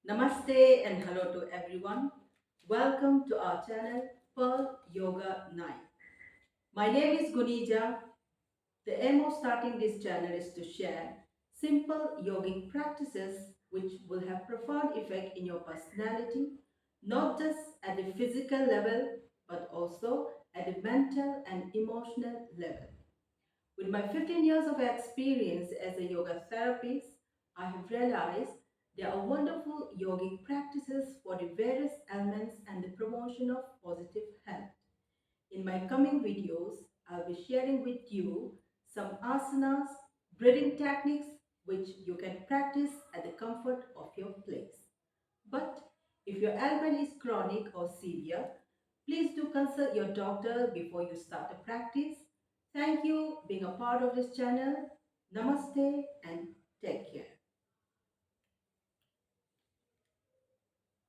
Namaste and hello to everyone. Welcome to our channel Pearl Yoga 9. My name is Gunija. The aim of starting this channel is to share simple yogic practices which will have profound effect in your personality, not just at the physical level but also at the mental and emotional level. With my 15 years of experience as a yoga therapist, I have realized there are wonderful yogic practices for the various ailments and the promotion of positive health. In my coming videos, I'll be sharing with you some asanas, breathing techniques which you can practice at the comfort of your place. But if your ailment is chronic or severe, please do consult your doctor before you start a practice. Thank you being a part of this channel. Namaste and